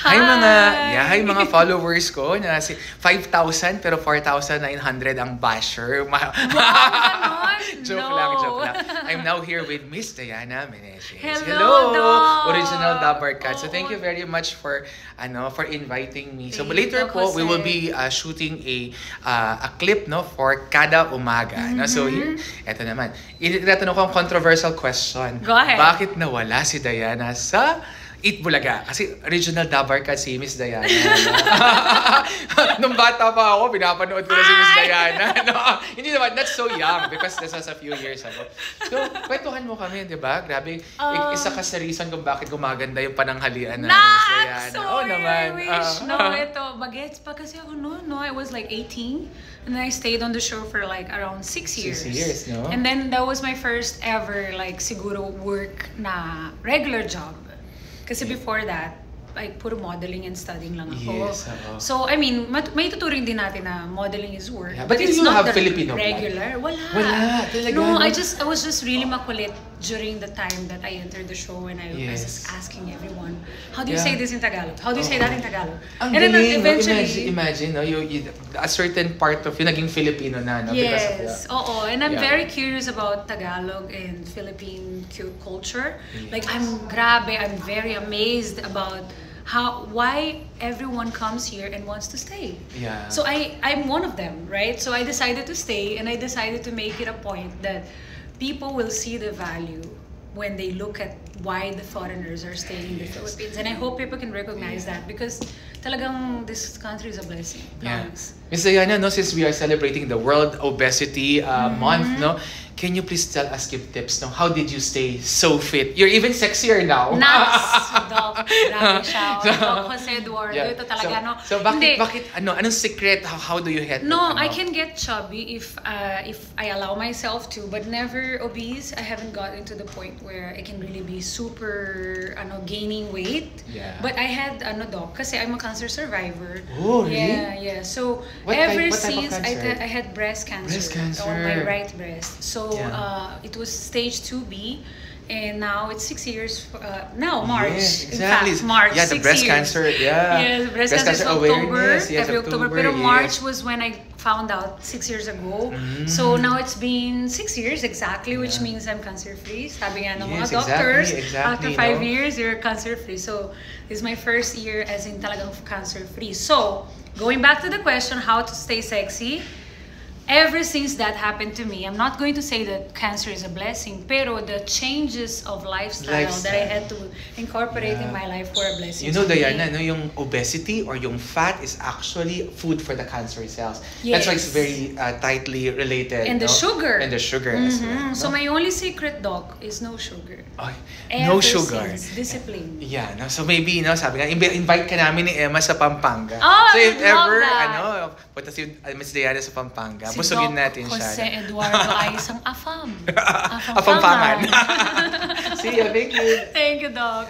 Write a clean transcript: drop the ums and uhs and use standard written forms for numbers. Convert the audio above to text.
Hi mga followers ko na si 5,000 pero 4,900 ang basher. Wow, joke lang. I'm now here with Miss Diana Meneses. Hello, Doc. Original Dabar Cat. So thank you very much for inviting me. So later po we will be shooting a clip for Kada Umaga. No? So here, eto naman. Itatanong ko ang controversial question. Go ahead. Bakit nawala si Diana sa Eat Bulaga? Kasi original Dabar Cat si Miss Diana. Nung bata pa ako, pinapanood ko na si Miss Diana. No? Hindi naman, not so young because this was a few years ago. So, kwentuhan mo kami, di ba? Grabe, isa ka sa reason kung bakit gumaganda yung pananghalian na Miss Diana. Sorry, naman. I wish. Ito, bagets pa kasi ako noon. I was like 18. And then I stayed on the show for like around 6 years. 6 years, no? And then that was my first ever like siguro work na regular job. Kasi before that, like puro modeling and studying lang ako. Yes, so, I mean, may tuturing din natin na modeling is work. Yeah, but it's not have Filipino regular. Wala. Talaga. No, I was just really makulit during the time that I entered the show and I was asking everyone, how do you say this in Tagalog? How do you say that in Tagalog? And then eventually, imagine a certain part of you naging Filipino na, no? Yes. And I'm very curious about Tagalog and Philippine culture. Yes. Like, I'm very amazed about why everyone comes here and wants to stay. Yeah. So I'm one of them, right? So I decided to stay and I decided to make it a point that people will see the value when they look at why the foreigners are staying in the Philippines. And I hope people can recognize that because talagang this country is a blessing. Promise. Miss Diana, since we are celebrating the World Obesity Month, can you please tell us, give tips, how did you stay so fit? You're even sexier now. Nice! Doc, grabe siya. Doc Jose Eduardo, ito talaga, So bakit, anong secret? How do you hit? I can get chubby if I allow myself to, but never obese. I haven't gotten to the point where I can really be super, gaining weight. Yeah. But I had, Doc, kasi I'm a cancer survivor. Oh, really? Yeah. So, what since type of cancer? I had breast cancer. Breast cancer. On my right breast. So, it was stage 2B. And now it's 6 years. Now March. Yes, exactly. In fact, March. Yeah, the breast 6 years. cancer. Yeah. Yes, breast cancer is October. Every October. Pero yes. March was when I found out 6 years ago. So now it's been 6 years exactly, which means I'm cancer-free. Sabi nga ng mga doctors, after 5 years, you're cancer-free. So this is my first year as in talagang cancer-free. So going back to the question, how to stay sexy. Ever since that happened to me, I'm not going to say that cancer is a blessing, pero the changes of lifestyle that I had to incorporate in my life were a blessing. Diana, yung obesity or yung fat is actually food for the cancer cells. Yes. That's why it's very tightly related. And the sugar. And the sugar as well. So my only secret, Doc, is no sugar. No sugar. Since discipline. Yeah, so maybe, sabi nga, invite ka namin ni Emma sa Pampanga. So if ever, that. punta si Miss Diana sa Pampanga, Si busugin Doc natin siya. Jose Eduardo ay isang afam. Afampangan. See you, thank you. Thank you, Doc.